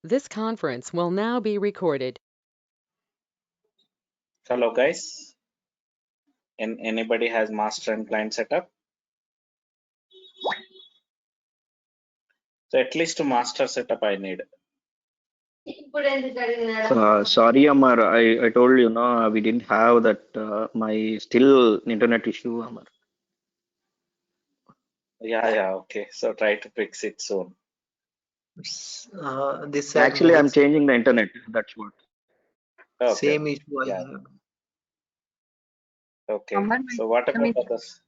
This conference will now be recorded. Hello guys, anybody has master and client setup? So at least to master setup I need. Sorry, Amar. I told you, no, we didn't have that. My still internet issue, Amar. Yeah, okay. So try to fix it soon. This side Actually, I'm works. changing the internet. That's what. Okay. Same issue I Yeah. have. Okay. So what about others?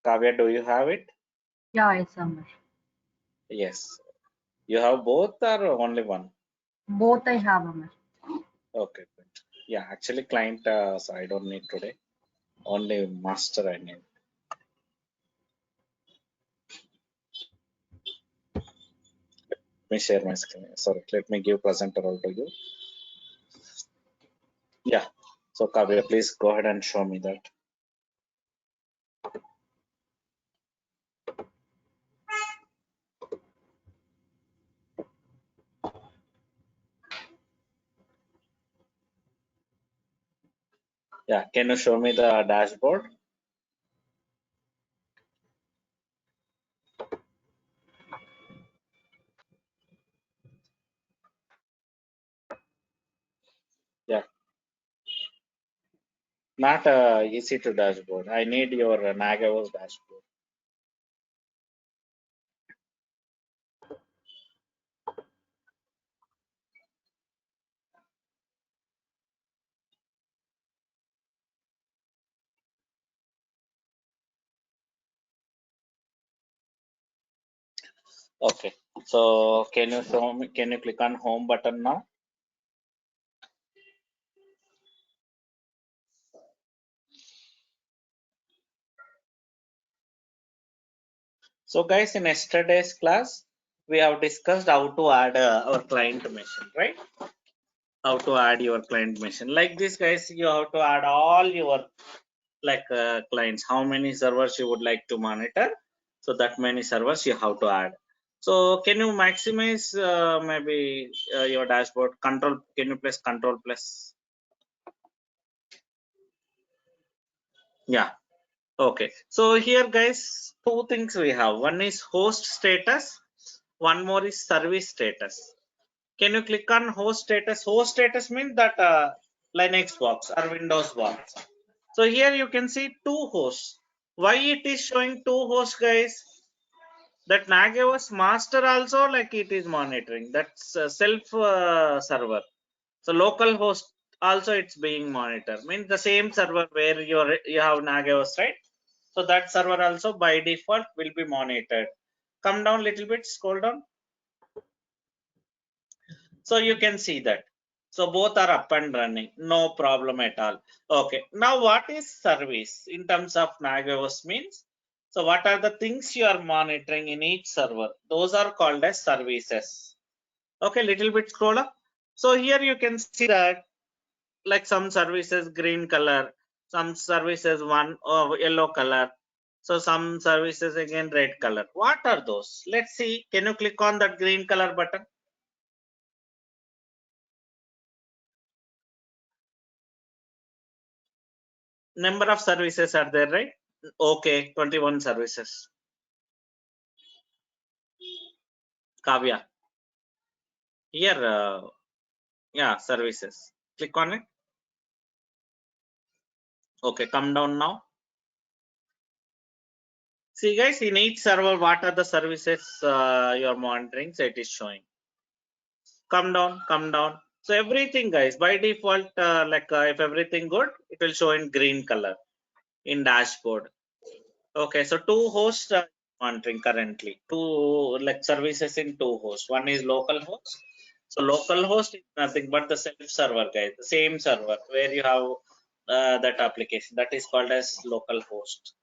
Kavya, do you have it? Yeah, it's Amar. Yes. You have both or only one? Both I have, Amar. Okay, good. Yeah, actually client, so I don't need today. Only master I need. Let me share my screen. Sorry, let me give presenter all to you. Yeah. So Kavya, please go ahead and show me that. Yeah, can you show me the dashboard? Yeah. Not EC2 dashboard. I need your Nagios dashboard. Okay. So can you show me? Can you click on home button now? So guys, in yesterday's class, we have discussed how to add our client machine, right? How to add your client machine. Like this, guys, you have to add all your clients. How many servers you would like to monitor? So that many servers you have to add. So can you maximize maybe your dashboard control? Can you press control plus? Yeah. Okay. So here, guys, two things we have. One is host status. One more is service status. Can you click on host status? Host status means that Linux box or Windows box. So here you can see two hosts. Why it is showing two hosts, guys? That Nagios master also like it is monitoring. That's self server. So local host also it's being monitored. Means the same server where you have Nagios, right? So that server also by default will be monitored. Come down little bit, scroll down. So you can see that. So both are up and running, no problem at all. Okay, now what is service in terms of Nagios means? So what are the things you are monitoring in each server? Those are called as services. Okay, little bit scroll up. So here you can see that like some services green color, some services one yellow color. So some services again red color. What are those? Let's see. Can you click on that green color button? Number of services are there, right? Okay, 21 services. Kavya. Here, yeah, services. Click on it. Okay, come down now. See guys, in each server, what are the services you are monitoring? So it is showing. Come down, come down. So everything guys, by default, if everything good, it will show in green color in dashboard. Okay, so two hosts are monitoring currently. Two like services in two hosts. One is local host. So local host is nothing but the self server guys, the same server where you have that application that is called as local host.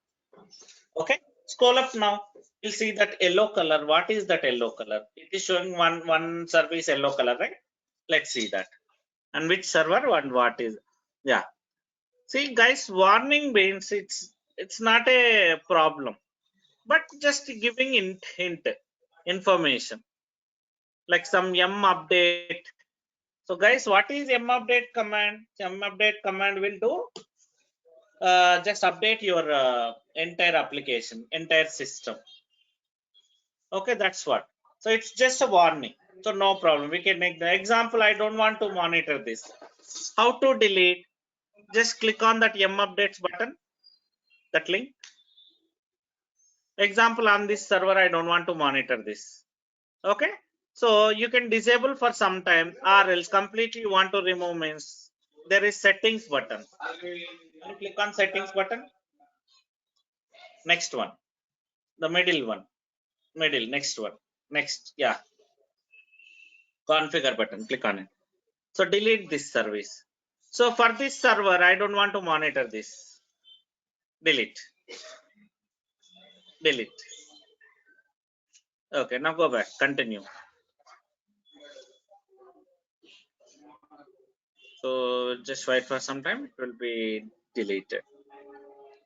Okay, scroll up now. You'll see that yellow color. What is that yellow color? It is showing one service yellow color, right? Let's see that. And which server and what is? Yeah. See, guys, warning means it's not a problem, but just giving hint information. like some yum update. So guys, what is yum update command? Yum update command will do just update your entire application, entire system. Okay, that's what. So it's just a warning. So no problem. We can make the example. I don't want to monitor this. How to delete? Just click on that yum updates button, that link. Example, on this server, I don't want to monitor this. Okay. So you can disable for some time, or else completely you want to remove means there is settings button. You click on settings button. Next one, the middle one, next one, next, yeah, configure button, click on it. So delete this service. So for this server, I don't want to monitor this. Delete. Okay, now go back, continue. So just wait for some time, it will be deleted.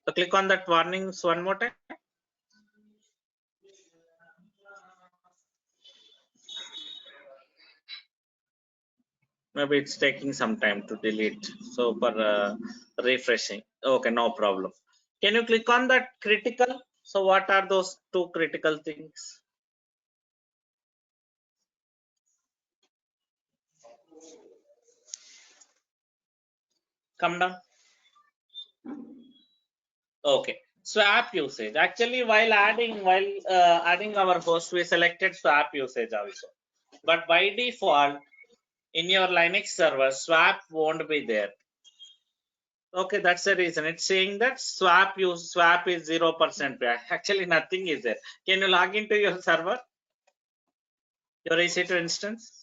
So click on that warnings one more time. Maybe it's taking some time to delete. So for refreshing, okay, no problem. Can you click on that critical? So what are those two critical things? Come down. Okay, swap usage. Actually, while adding our host, we selected swap usage also. But by default, in your Linux server, swap won't be there. Okay, that's the reason. It's saying that swap is 0%. Actually, nothing is there. Can you log into your server, your EC2 instance?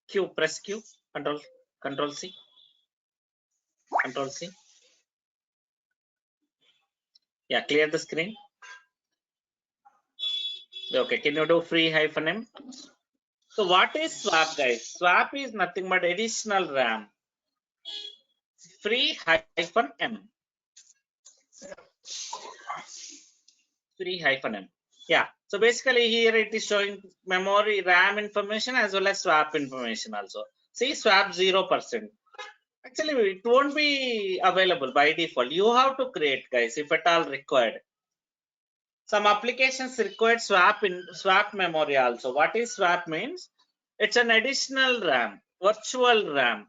Q, press Q, control C, control C. Yeah, clear the screen. Okay, can you do free -m? So what is swap, guys? Swap is nothing but additional RAM. Free -m. Free -m. Yeah. So basically here it is showing memory RAM information as well as swap information also. See, swap 0%. Actually, it won't be available by default. You have to create, guys, if at all required. Some applications require swap memory also. What is swap means? It's an additional RAM, virtual RAM.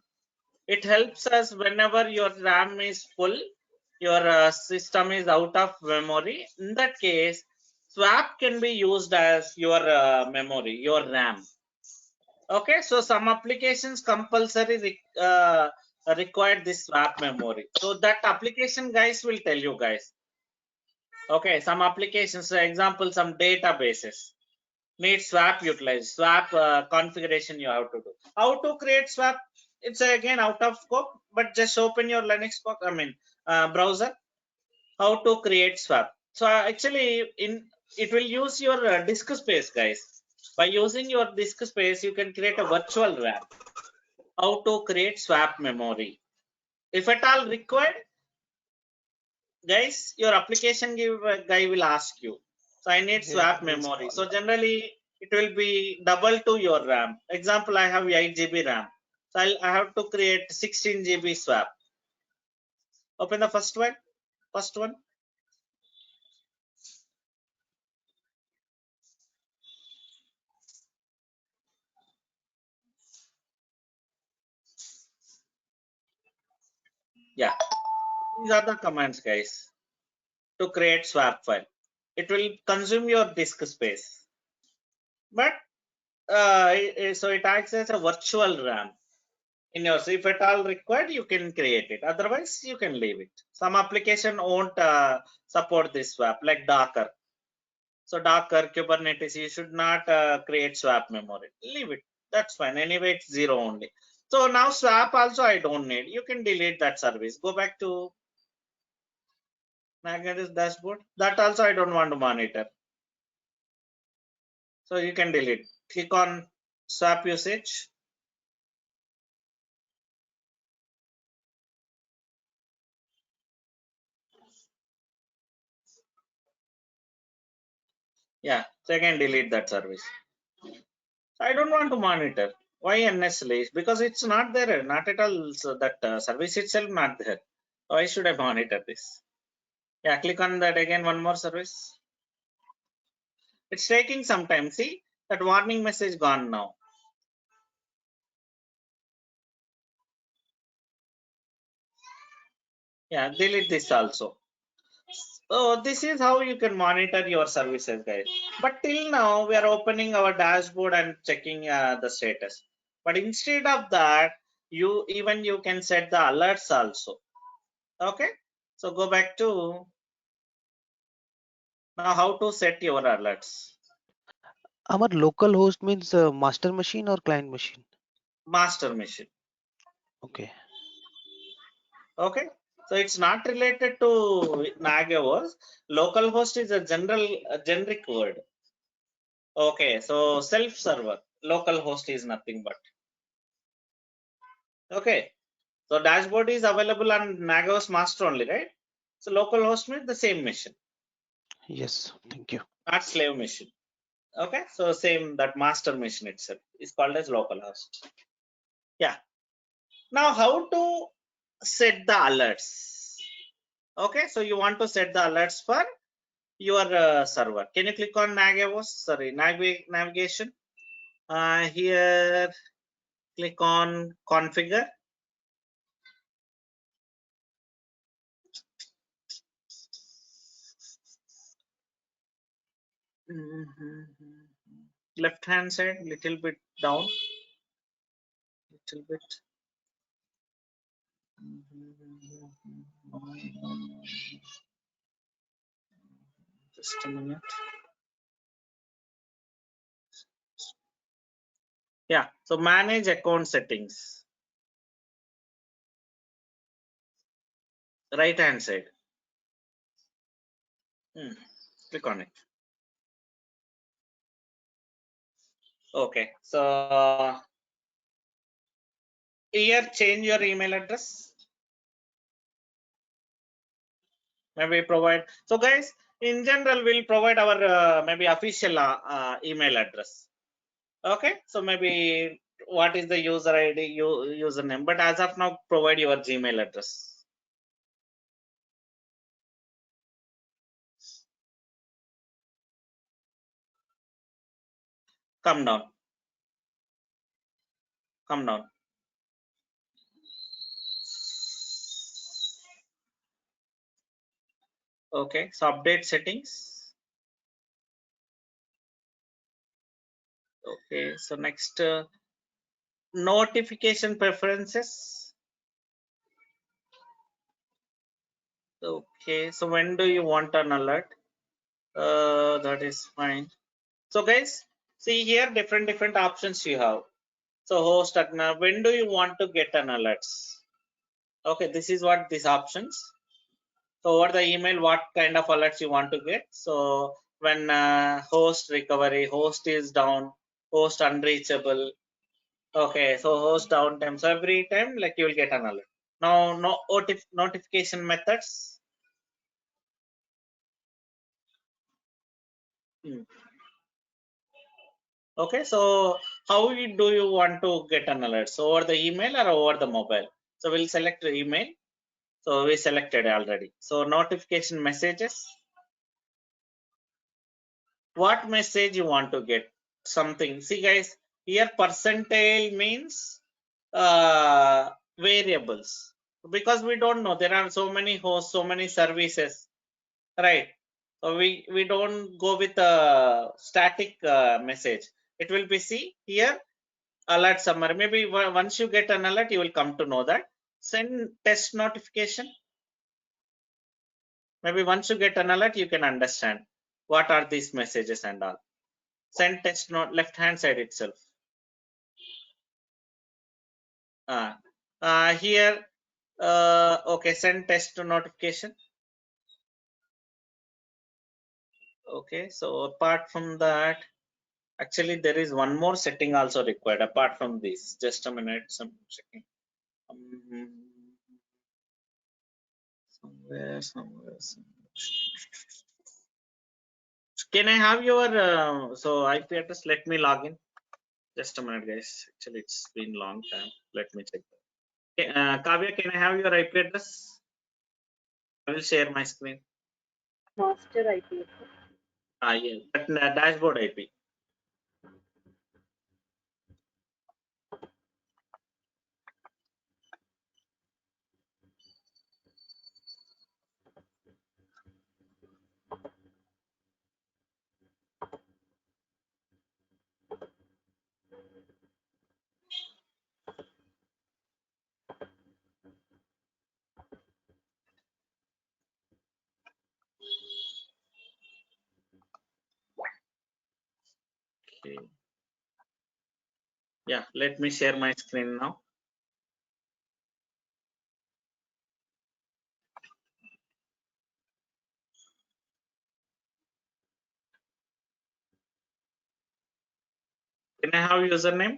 It helps us whenever your RAM is full, your system is out of memory. In that case, swap can be used as your memory, your RAM. Okay, so some applications compulsory require this swap memory. So that application guys will tell you guys. Okay, some applications, for example, some databases need swap utilized, swap configuration you have to do. How to create swap? It's again out of scope, but just open your Linux browser. How to create swap? So actually, it will use your disk space, guys. By using your disk space, you can create a virtual RAM. How to create swap memory? If at all required, guys, your application guy will ask you. So I need swap memory. So generally, it will be double to your RAM. Example, I have 8 GB RAM. So I have to create 16 GB swap. Open the first one. Yeah, these are the commands, guys, to create swap file. It will consume your disk space, but so it acts as a virtual RAM. In yours, if at all required, you can create it. Otherwise, you can leave it. Some application won't support this swap, like Docker. So Docker, Kubernetes, you should not create swap memory. Leave it. That's fine. Anyway, it's 0 only. So now swap also I don't need. You can delete that service. Go back to Nagios dashboard. That also I don't want to monitor. So you can delete. Click on swap usage. Yeah, so again delete that service. I don't want to monitor. Why NSLE? Because it's not there, not at all. So that service itself not there. Why should I monitor this? Yeah, click on that again. One more service. It's taking some time. See that warning message gone now. Yeah, delete this also. So this is how you can monitor your services, guys. But till now we are opening our dashboard and checking the status. But instead of that, you can set the alerts also. Okay. So go back to now how to set your alerts. Our local host means master machine or client machine? Master machine. Okay. Okay. So it's not related to Nagios. Local host is a generic word. Okay. So self server. Local host is nothing but. Okay. So dashboard is available on Nagios master only, right? So local host means the same machine, Yes. Thank you. not slave machine. Okay. So same that master machine itself is called as local host. Yeah. Now how to set the alerts? Okay. So you want to set the alerts for your server. Can you click on Nagios? Sorry, navigation. Here, click on configure. Left hand side, little bit down, little bit. Just a minute. Yeah, so manage account settings. Right hand side. Click on it. Okay, so here change your email address. Maybe provide. So guys, in general, we'll provide our maybe official email address. Okay, so maybe what is the user ID, username, but as of now, provide your Gmail address. Come down. Come down. Okay, so update settings. Okay, so next notification preferences. Okay, so when do you want an alert? That is fine. So guys, see here different options you have. So host admin, when do you want to get an alerts? Okay, this is what these options. So over the email, what kind of alerts you want to get? So when host recovery, host is down, host unreachable. Okay, so host downtime. So every time, like you will get an alert. Now, no notification methods. Okay, so how do you want to get an alert? So over the email or over the mobile? So we'll select the email. So we selected already. So notification messages. What message you want to get? Something. See guys, here percentile means variables, because we don't know, there are so many hosts, so many services, right? So we don't go with a static message. It will be, see here, alert summary. Maybe once you get an alert, you will come to know that. Send test notification. Maybe once you get an alert, you can understand what are these messages and all. Send test note, left hand side itself. Here, okay, send test notification. Okay, so apart from that, actually there is one more setting also required apart from this. Just a minute, some checking. Somewhere. Can I have your so IP address? Let me log in. Just a minute, guys. Actually, it's been long time. Let me check. Okay, Kavya, can I have your IP address? I will share my screen. Master IP. Yeah, but dashboard IP. Okay. Yeah, let me share my screen now. Can I have username?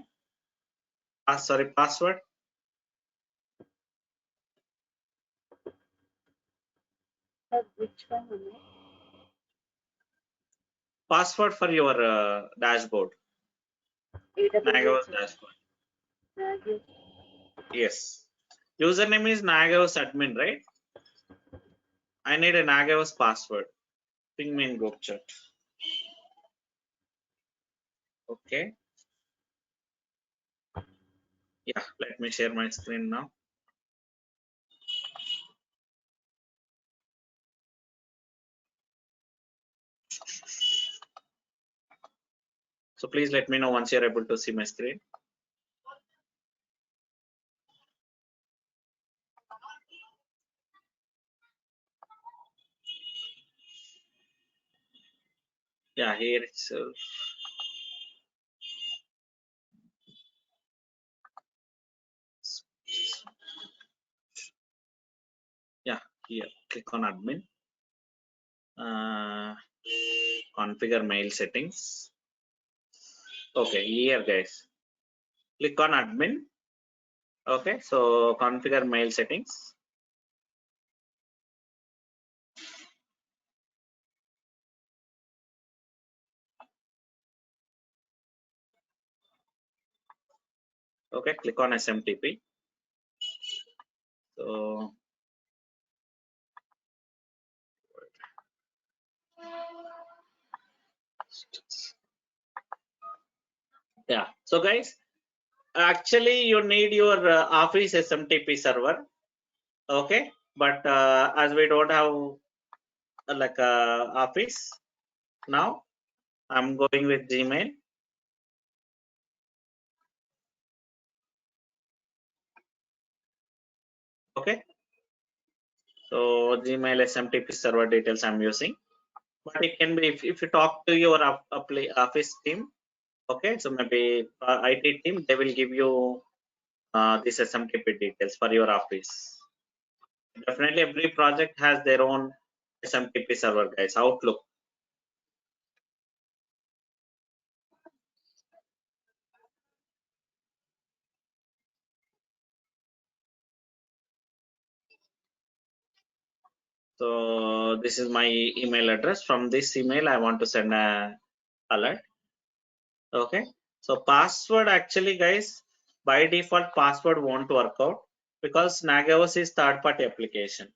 Sorry, password. Which one? Password for your dashboard. Nagios AWS. dashboard. Nagios. Yes. Username is Nagios admin, right? I need a Nagios password. Ping me in group chat. Okay. Yeah, let me share my screen now. So please let me know once you're able to see my screen. Yeah, here it's yeah, here click on admin. Configure mail settings. Okay, here guys, click on admin. Okay, so configure mail settings. Okay, click on SMTP. So yeah, so guys, actually you need your Office SMTP server. Okay, but as we don't have like Office now, I'm going with Gmail. Okay, so Gmail SMTP server details I'm using, but it can be if you talk to your Office team. Okay, so maybe IT team, they will give you this SMTP details for your Office. Definitely every project has their own SMTP server, guys. Outlook. So this is my email address. From this email, I want to send a alert. Okay. So password, actually, guys, by default password won't work out because Nagios is third-party application.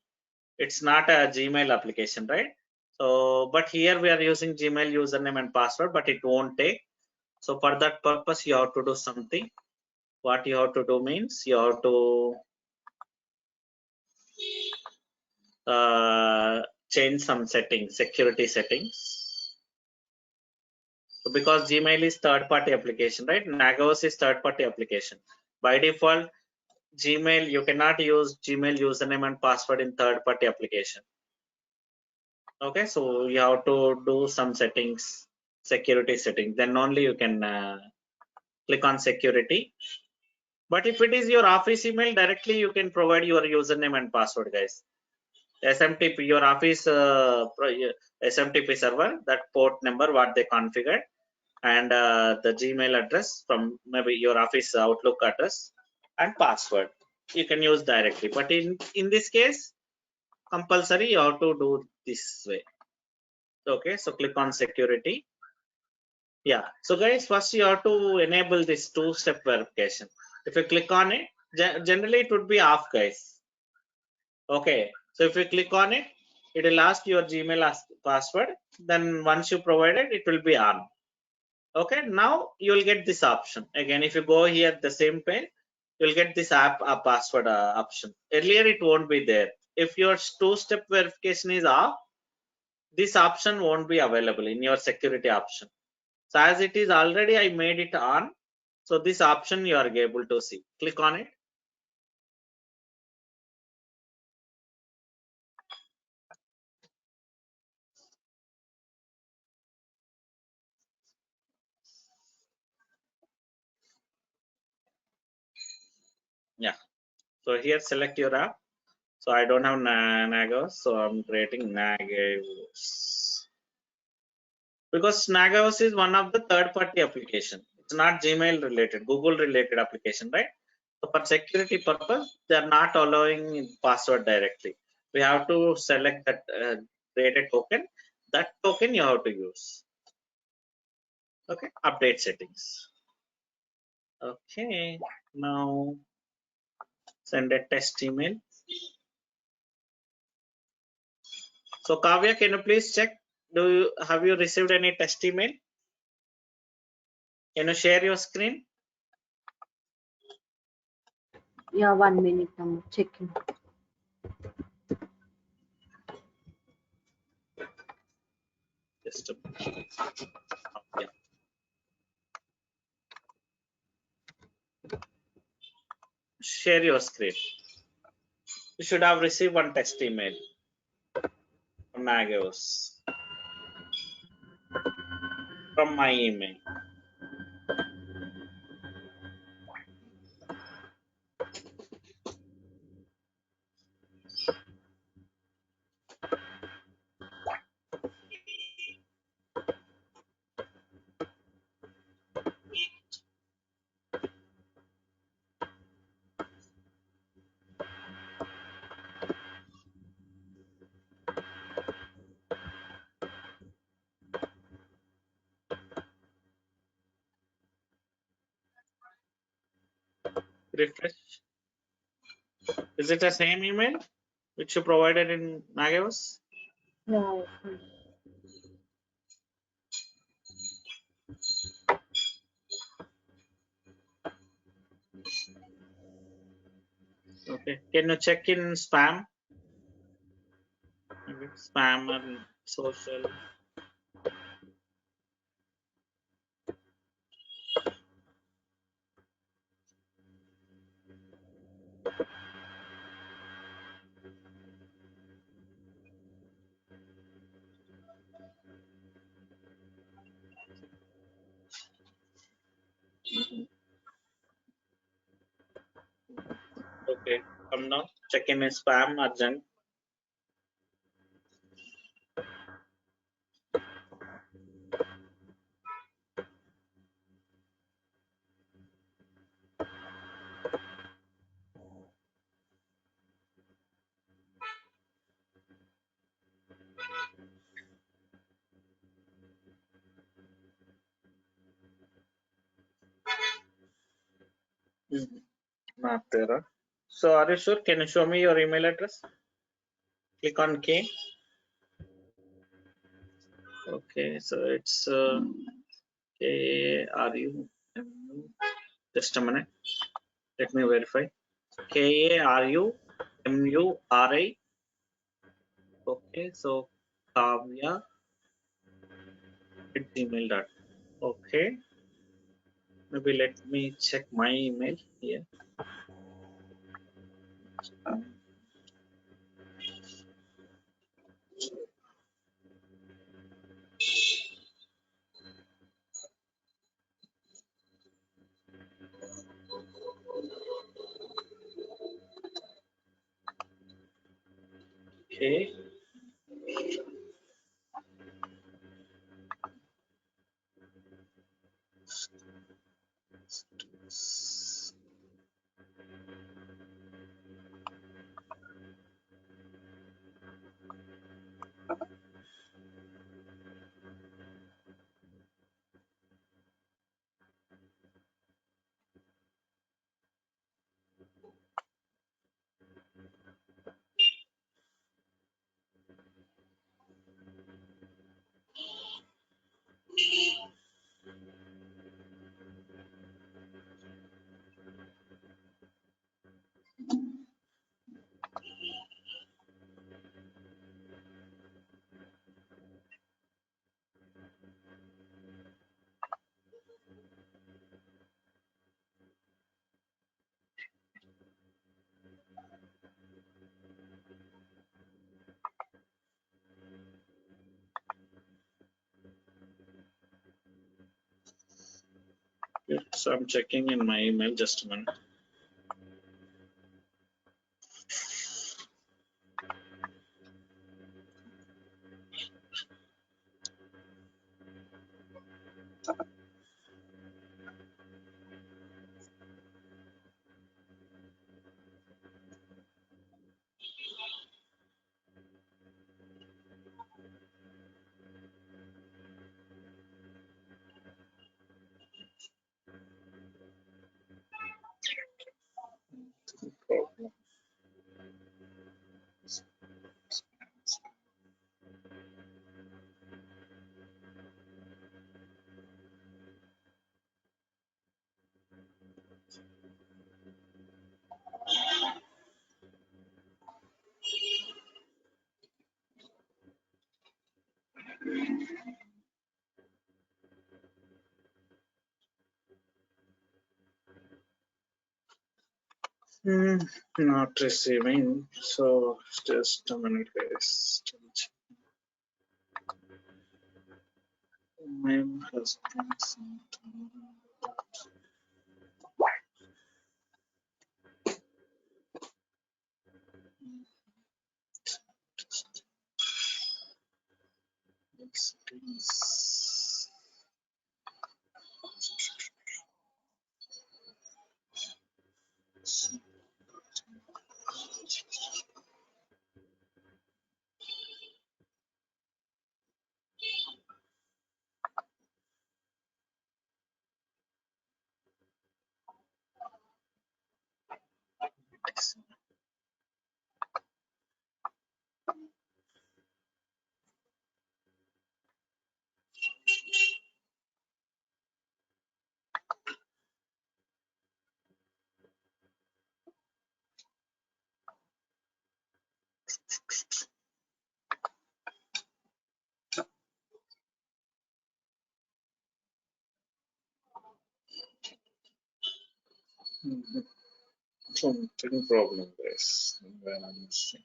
It's not a Gmail application, right? So, but here we are using Gmail username and password, but it won't take. So for that purpose, you have to do something. What you have to do means you have to change some settings, security settings. So because Gmail is third-party application, right? Nagios is third-party application. By default, Gmail, you cannot use Gmail username and password in third-party application. Okay, so you have to do some settings, security settings. Then only you can click on security. But if it is your Office email, directly you can provide your username and password, guys. SMTP, your Office SMTP server, that port number what they configured, and the Gmail address from maybe your Office Outlook address and password you can use directly. But in this case, compulsory you have to do this way. Okay, so click on security. Yeah, so guys, first you have to enable this two-step verification. If you click on it, generally it would be off, guys. Okay, so if you click on it, it will ask your Gmail password. Then once you provide it, it will be on. Okay, now you will get this option. Again, if you go here the same page, you'll get this app password option. Earlier it won't be there. If your two-step verification is off, this option won't be available in your security option. So as it is already, I made it on. So this option you are able to see. Click on it. Yeah. So here select your app. So I don't have Nagios, so I'm creating Nagios. Because Nagios is one of the third-party application. It's not Gmail related, Google related application, right? So for security purpose, they are not allowing password directly. We have to select that create a token. That token you have to use. Okay, update settings. Okay, now send a test email. So Kavya, can you please check? Have you received any test email? Can you share your screen? Yeah, 1 minute. I'm checking. Just a minute. Yeah. Share your screen. You should have received one test email from Nagios from my email. Refresh. Is it the same email which you provided in Nagios? Yeah. Okay. Can you check in spam? Maybe spam or social. Okay. Come now. Check in spam or junk. Not there. Huh? So are you sure? Can you show me your email address? Click on K. Okay, so it's KARU. Just a minute. Let me verify. KARUMURI. Okay, so Kavya at gmail.com. Okay, maybe let me check my email here. Okay. So I'm checking in my email, just a minute. Not receiving. So just a minute, guys. Mail has been sent. Something problem, guys. When I'm missing.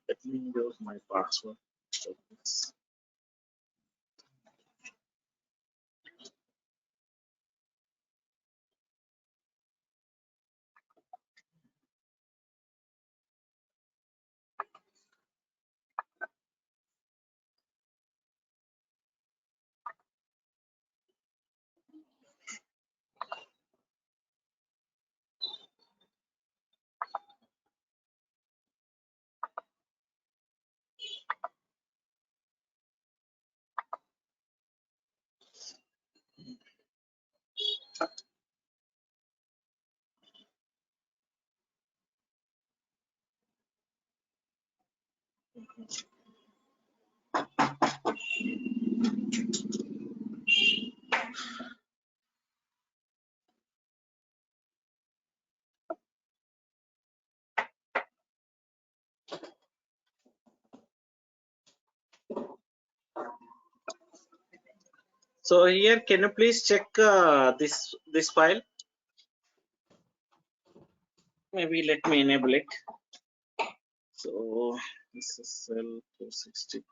Let me use my password. So here, can you please check this file? Maybe let me enable it. So this is cell 460%.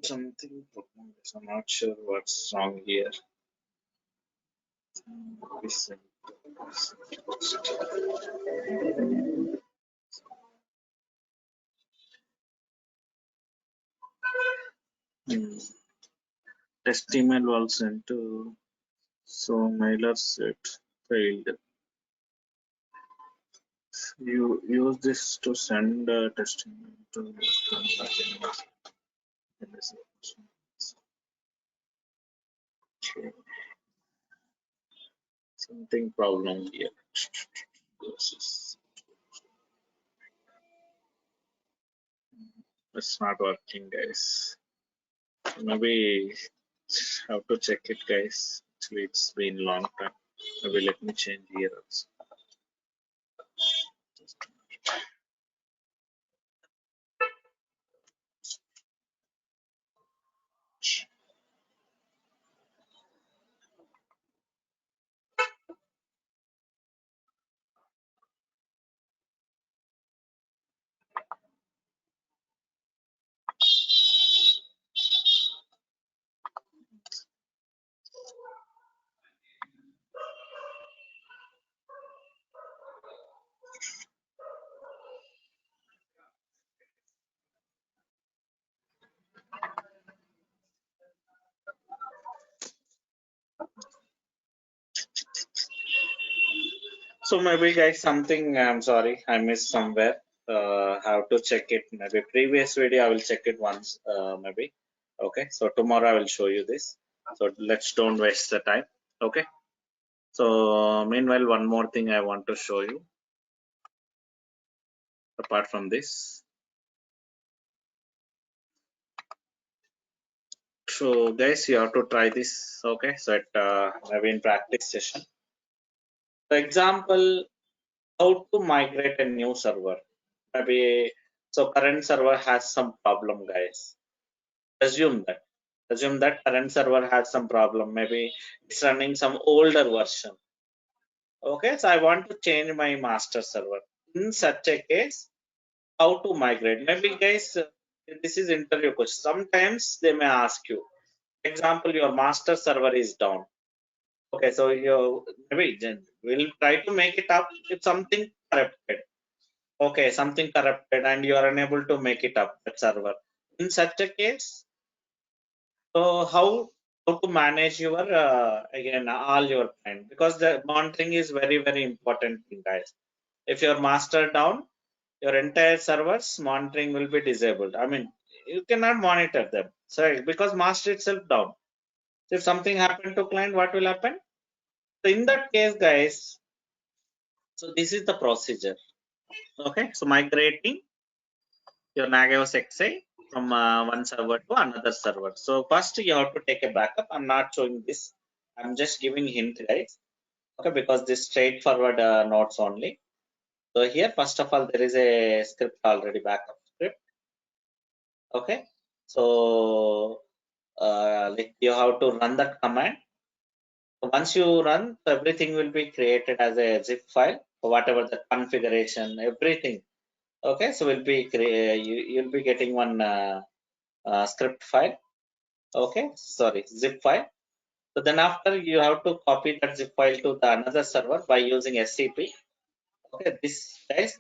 Something problem. I'm not sure what's wrong here. Listen. Test email was sent to, so mailer set failed. You use this to send test email to okay. Something problem here. It's not working, guys. Maybe have to check it, guys. Actually, it's been long time. Maybe let me change here also. So maybe, guys, something I'm sorry I missed somewhere. Have to check it. Maybe previous video I will check it once. Maybe. Okay. So tomorrow I will show you this. So let's don't waste the time. Okay. So meanwhile, one more thing I want to show you. Apart from this. So guys, you have to try this. Okay. So at maybe in practice session. For example, how to migrate a new server. Maybe so current server has some problem, guys. Assume that current server has some problem. Maybe it's running some older version. Okay, so I want to change my master server. In such a case, how to migrate? Maybe, guys, this is interview question. Sometimes they may ask you. Example, your master server is down. Okay, so you maybe we'll try to make it up if something corrupted. Okay, something corrupted and you are unable to make it up that server. In such a case, so how to manage your again all your client, because the monitoring is very important thing, guys. If your master down, your entire servers monitoring will be disabled. I mean, you cannot monitor them. So because master itself down. So if something happened to client, what will happen? So in that case, guys, so this is the procedure. Okay, so migrating your Nagios XI from one server to another server. So first you have to take a backup. I'm not showing this. I'm just giving hint, guys. Okay, because this straightforward notes only. So here, first of all, there is a script already, backup script. Okay, so like you have to run that command. So once you run, everything will be created as a zip file. So whatever the configuration, everything. Okay, so will be you'll be getting one script file. Okay, sorry, zip file. So then after you have to copy that zip file to the another server by using SCP. Okay, this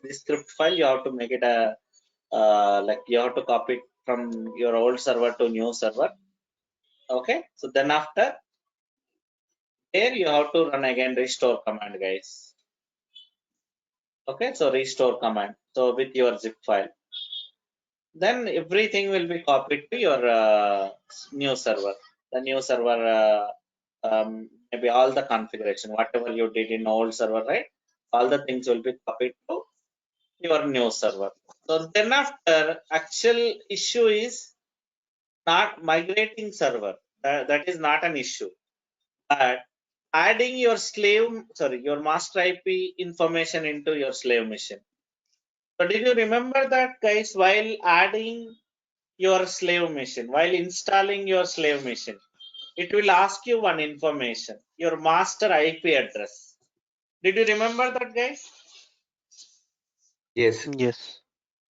script file you have to make it a like you have to copy it from your old server to new server. Okay, so then after there you have to run again restore command, guys. Okay, so restore command. So with your zip file, then everything will be copied to your new server. The new server, maybe all the configuration, whatever you did in old server, right? All the things will be copied to your new server. So then after, actual issue is not migrating server. That is not an issue. But adding your your master IP information into your slave machine. So did you remember that, guys? While adding your slave machine, while installing your slave machine, it will ask you one information, your master IP address. Did you remember that, guys? Yes. Yes.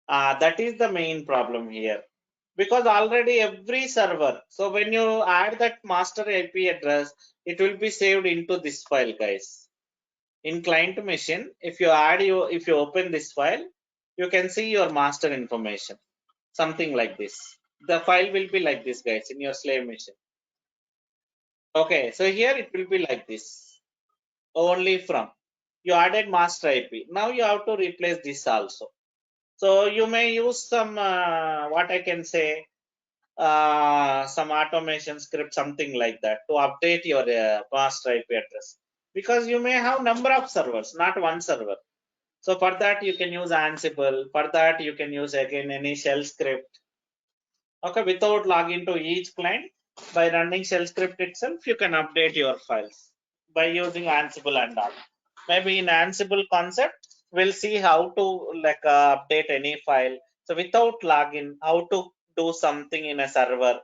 That is the main problem here, because already every server, so when you add that master IP address, it will be saved into this file, guys. In client machine, if you open this file, you can see your master information, something like this. the file will be like this, guys, in your slave machine. Okay, so here it will be like this. Only from. You added master IP. Now you have to replace this also. So you may use some, what I can say, some automation script, something like that, to update your master IP address. Because you may have number of servers, not one server. So for that, you can use Ansible. For that, you can use again any shell script. Okay, without login to each client, by running shell script itself, you can update your files by using Ansible and all. Maybe in Ansible concept, we'll see how to like update any file. So without login, how to do something in a server.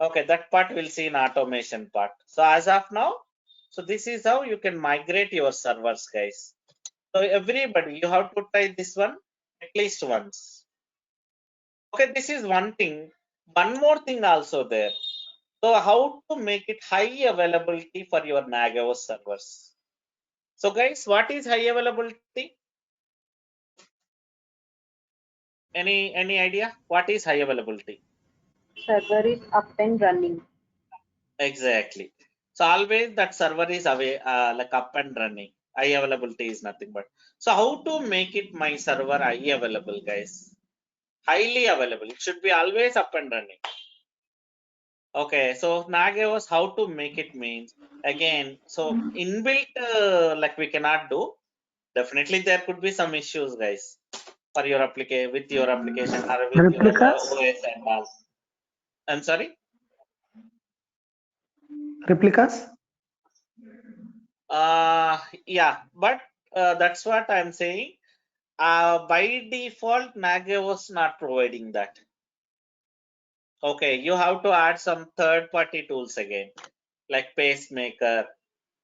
Okay, that part we'll see in automation part. So as of now, so this is how you can migrate your servers, guys. So everybody, you have to try this one at least once. Okay, this is one thing. One more thing also there. So how to make it high availability for your Nagios servers? So guys, what is high availability? Any idea? What is high availability? Server is up and running. Exactly. So always that server is away, like up and running. High availability is nothing but. So how to make it my server high available, guys? Highly available. It should be always up and running. Okay, so Nagios, how to make it means again. So inbuilt, like we cannot do. Definitely there could be some issues, guys, for your application with your application or with your Replicas? OS and all. I'm sorry. Replicas? Yeah, but that's what I'm saying. By default, Nagios not providing that. Okay, you have to add some third-party tools again, like Pacemaker.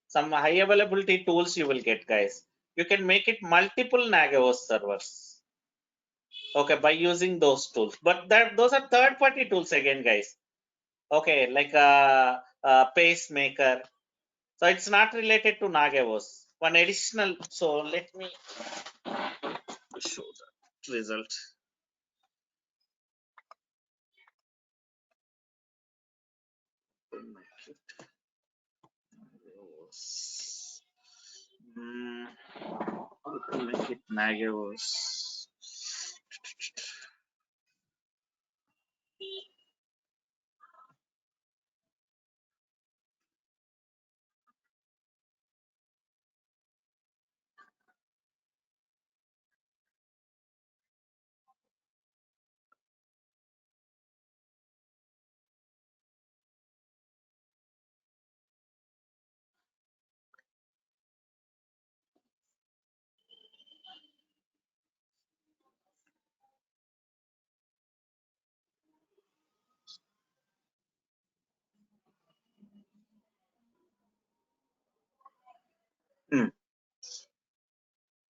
Some high availability tools you will get, guys. You can make it multiple Nagios servers. Okay, by using those tools. But those are third-party tools again, guys. Okay, like Pacemaker. So it's not related to Nagios. One additional. So let me show the result. How to make it Nagios?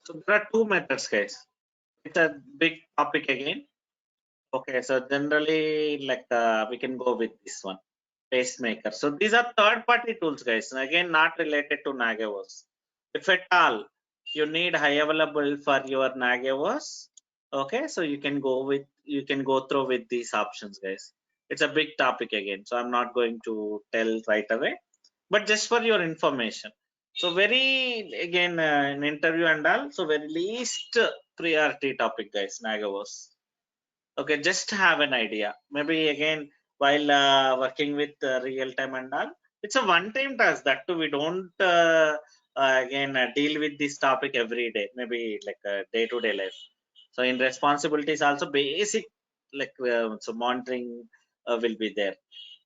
So there are two methods, guys. It's a big topic again. Okay, so generally, like we can go with this one, Pacemaker. So these are third-party tools, guys. And again, not related to Nagios. If at all you need high available for your Nagios, okay, so you can go through with these options, guys. It's a big topic again, so I'm not going to tell right away, but just for your information. So very again an interview and all. So very least priority topic, guys, Nagios. Okay, just have an idea. Maybe again, while working with real time and all, it's a one-time task. That too, we don't again deal with this topic every day. Maybe like a day-to-day life. So in responsibilities, also basic like so monitoring will be there.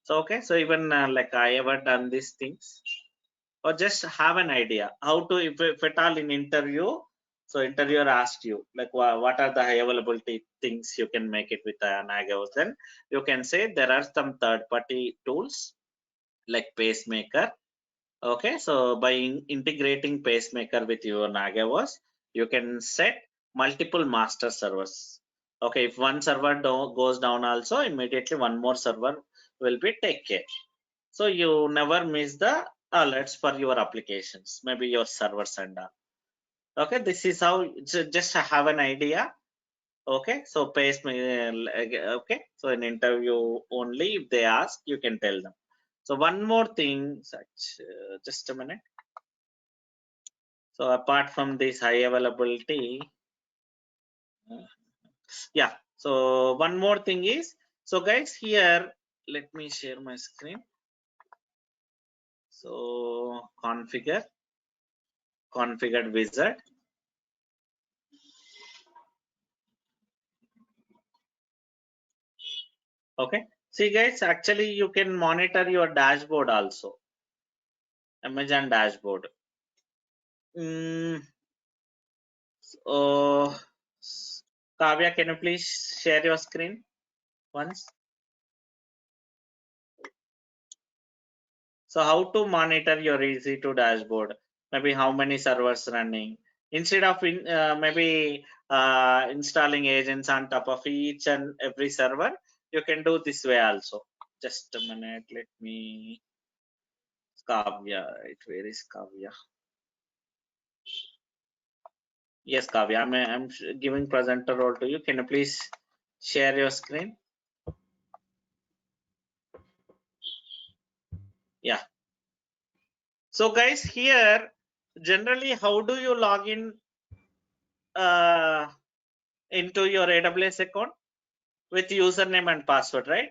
So okay, so even like I ever done these things, or just have an idea how to if at all in interview, so interviewer asked you like what are the high availability things you can make it with Nagios, then you can say there are some third party tools like Pacemaker. Okay, so by integrating Pacemaker with your Nagios, you can set multiple master servers. Okay, if one server goes down also, immediately one more server will be take care, so you never miss the alerts for your applications, maybe your servers and all. Okay, this is how, just have an idea. Okay, so paste me. Okay, so in interview only, if they ask, you can tell them. So one more thing, just a minute. So apart from this high availability, yeah. So one more thing is, so guys here, let me share my screen. So configured wizard. Okay. See guys, actually you can monitor your dashboard also. Amazon dashboard. So Kavya, can you please share your screen once? So how to monitor your EC2 dashboard? Maybe how many servers running? Instead of maybe installing agents on top of each and every server, you can do this way also. Just a minute, let me. Kavya, right? Where is Kavya? Yes, Kavya, I'm giving presenter role to you. Can you please share your screen? Yeah. So guys, here generally, how do you log in into your AWS account? With username and password, right?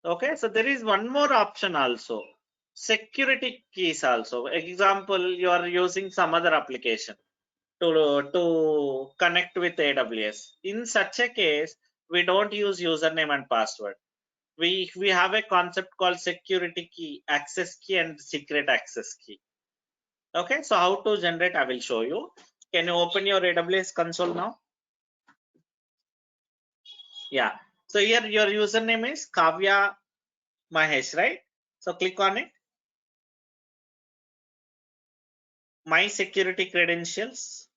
Okay, so there is one more option also, security keys also. Example, you are using some other application to connect with AWS. In such a case, we don't use username and password. We have a concept called security key, access key, and secret access key. Okay, so how to generate, I will show you. Can you open your AWS console now? Yeah. So here your username is Kavya Mahesh, right? So click on it. My security credentials.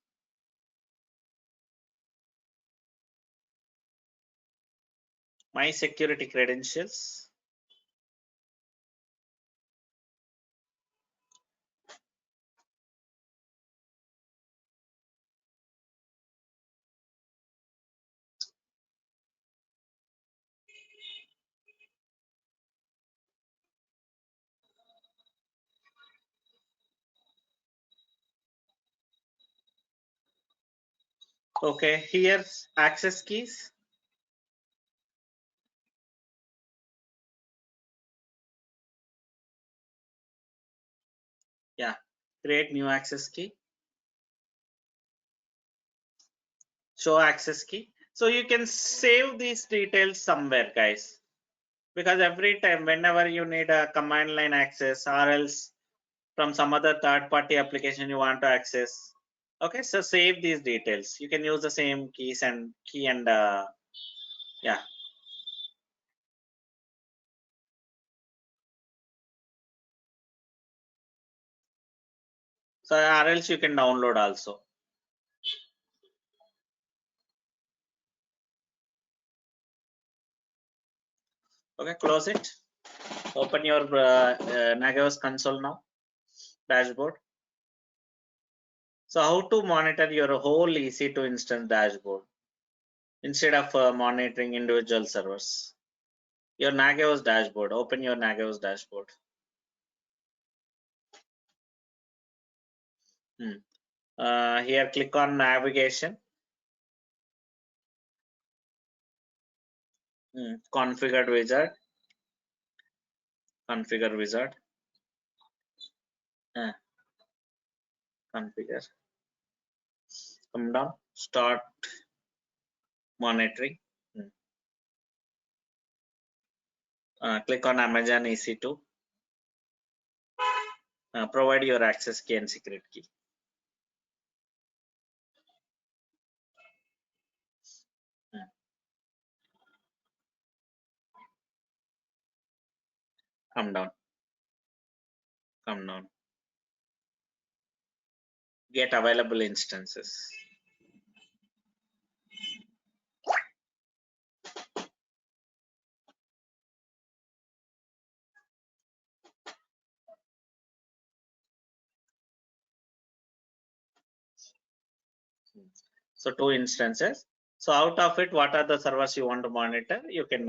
My security credentials. Okay, here's access keys. Yeah, create new access key. Show access key. So you can save these details somewhere, guys. Because every time, whenever you need a command line access or else from some other third-party application you want to access. Okay, so save these details. You can use the same keys and yeah. So or else you can download also. Okay, close it. Open your Nagios console now, dashboard. So how to monitor your whole EC2 instance dashboard instead of monitoring individual servers? Your Nagios dashboard. Open your Nagios dashboard. Here, click on navigation. Configured wizard. Configure wizard. Configure. Come down. Start monitoring. Click on Amazon EC2. Provide your access key and secret key. Come down. Come down. Get available instances. So 2 instances. So out of it, what are the servers you want to monitor? You can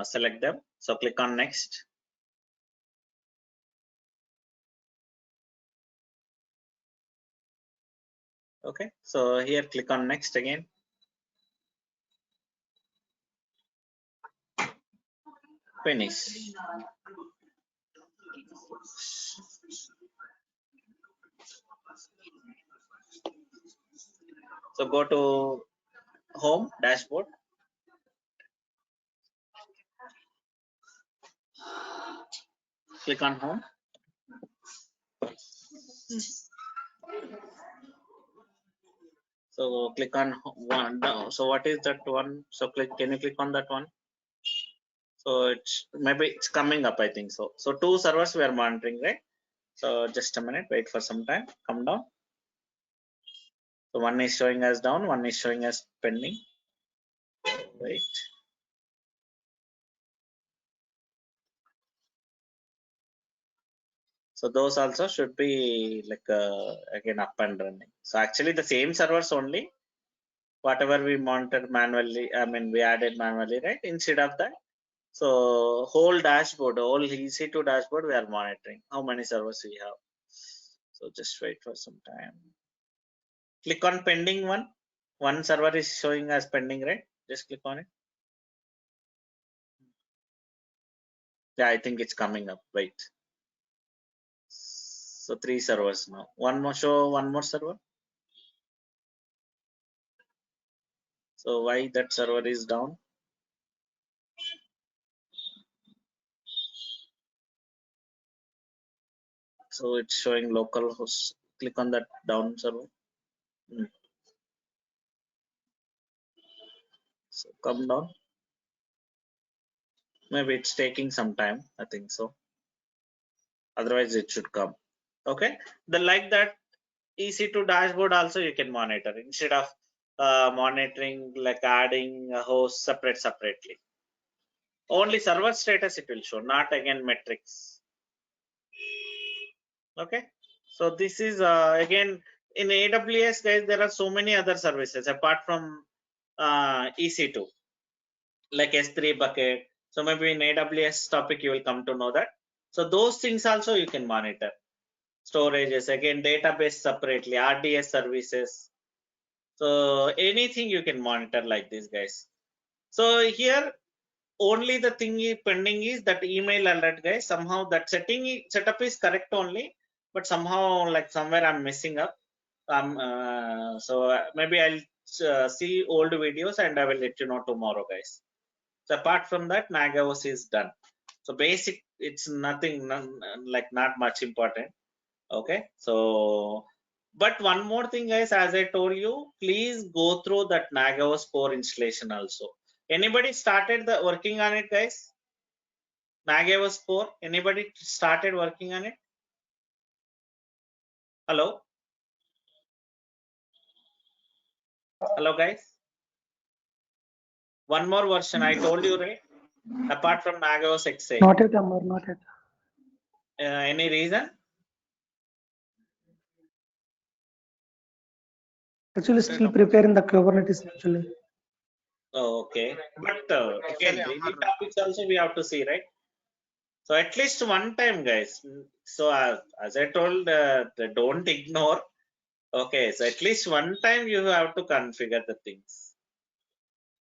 select them. So click on next. Okay, so here click on next again. Finish. So go to home dashboard. Click on home. So click on one. So what is that one? So can you click on that one? So it's maybe it's coming up, I think so. So 2 servers we are monitoring, right? So just a minute, wait for some time. Come down. So one is showing as down, one is showing as pending. Wait. So those also should be like again up and running. So actually the same servers only, whatever we monitored manually, I mean we added manually, right? Instead of that, so whole dashboard, whole EC2 dashboard we are monitoring. How many servers we have? So just wait for some time. Click on pending one. One server is showing as pending, right? Just click on it. Yeah, I think it's coming up. Wait. So 3 servers now. One more show, one more server. So why that server is down? So it's showing local host. Click on that down server. So come down. Maybe it's taking some time. I think so. Otherwise it should come. Okay. The like that EC2 dashboard also you can monitor instead of monitoring like adding a host separately. Only server status it will show, not again metrics. Okay. So this is again in AWS, guys, there are so many other services apart from EC2 like S3 bucket. So maybe in AWS topic you will come to know that. So those things also you can monitor. Storages, again database separately, RDS services. So anything you can monitor like this, guys. So here only the thing is pending is that email alert, guys. Somehow that setup is correct only, but somehow like somewhere I'm messing up. So maybe I'll see old videos and I will let you know tomorrow, guys. So apart from that, Nagios is done. So basic, it's nothing, like not much important. Okay, so but one more thing, guys, as I told you, please go through that Nagios core installation also. Anybody started the working on it, guys? Nagios core, anybody started working on it? Hello? Hello, guys? One more version, I told you, right? Apart from Nagios XA. Not yet, Amar, not yet. Any reason? Actually, still preparing the Kubernetes actually. Oh, okay. But again, daily topics also we have to see, right? So at least one time, guys. So as I told, don't ignore. Okay, so at least one time you have to configure the things.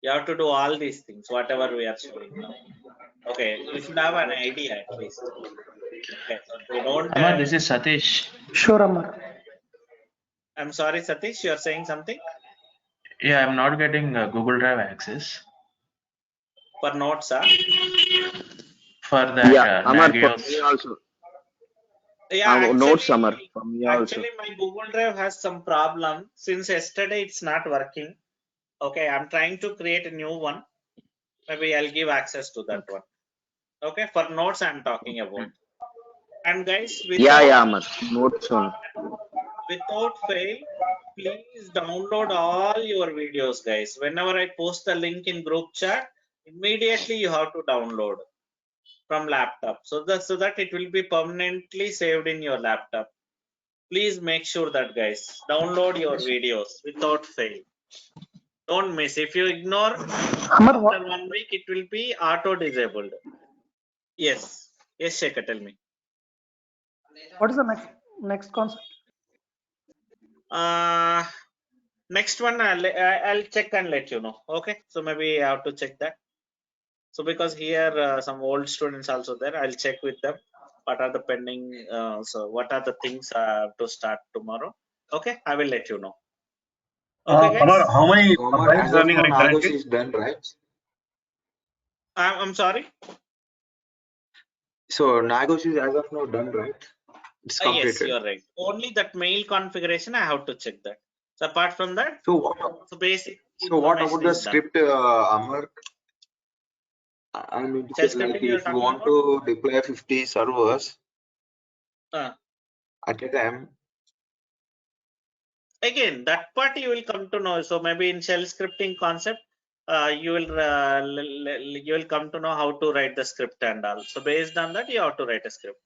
You have to do all these things, whatever we are showing now. Okay, you should have an idea at least. Okay, so if you don't. Amar, this is Satish. Sure, Amar. I'm sorry, Satish, you are saying something? Yeah, I'm not getting Google Drive access For notes, huh? for that Yeah, Amar, for Nagios. me also. Yeah, Notes, Amar, for me also. actually my Google Drive has some problem. Since yesterday it's not working. Okay, I'm trying to create a new one. Maybe I'll give access to that one. Okay, for notes I'm talking about. And guys, Yeah, Amar, notes on. without fail, please download all your videos, guys. Whenever I post the link in group chat, immediately you have to download from laptop so that it will be permanently saved in your laptop. Please make sure that, guys, download your videos without fail. Don't miss. If you ignore, Amar, after 1 week, it will be auto disabled. Yes. Yes, Shekhar, tell me. what is the next concept? Next one, I'll check and let you know. Okay. So maybe I have to check that. So because here some old students also there, I'll check with them. What are the pending? So what are the things I have to start tomorrow? Okay. I will let you know. Okay, guys. Amar, how many Omar, files as of running now, Nagios currently? is done, right? I'm sorry. So Nagios is as of now done, right? It's Yes, completed. you're right. Only that mail configuration, I have to check that. So apart from that, So what? so basic So what information about the is done. script, Amar? I mean to Shell say, like scripting you're if you talking want about? to deploy 50 servers Uh, at a time, Again, that part you will come to know. So maybe in shell scripting concept, you will come to know how to write the script and all. So based on that, you have to write a script.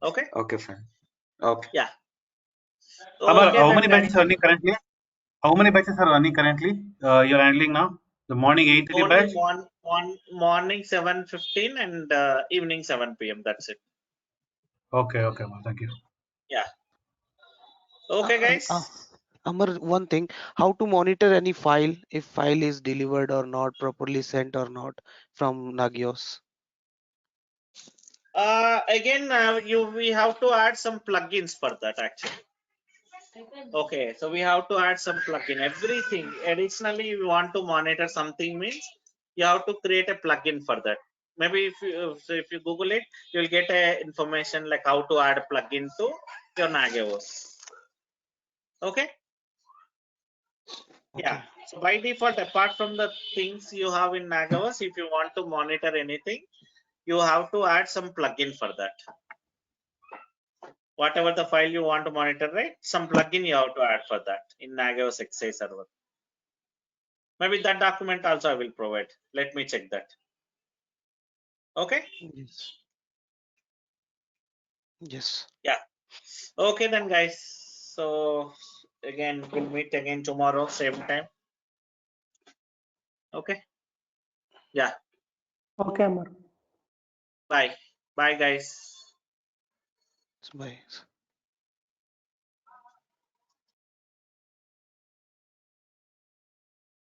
Okay. okay, fine. Okay. Yeah. Amar, Okay how then, many guys. batches are running currently? How many batches are running currently? You're handling now? The morning 8:30 Only batch? morning 7:15 and evening 7 p.m. That's it. Okay, Amar, thank you. Yeah. Okay, guys. Amar, one thing, how to monitor any file, if file is delivered or not, properly sent or not from Nagios? Again, we have to add some plugins for that actually. Okay, so we have to add some plugin. Everything additionally, we want to monitor something means you have to create a plugin for that. Maybe if you Google it, you'll get a information like how to add a plugin to your Nagios. Okay. Yeah. So by default, apart from the things you have in Nagios, if you want to monitor anything, you have to add some plugin for that. Whatever the file you want to monitor, right? Some plugin you have to add for that in Nagios XA server. Maybe that document also I will provide. Let me check that. Okay. Yes. Yes. Yeah. Okay then, guys. So again, we'll meet again tomorrow, same time. Okay. Yeah. Okay, Amar. Bye. Bye, guys. Bye.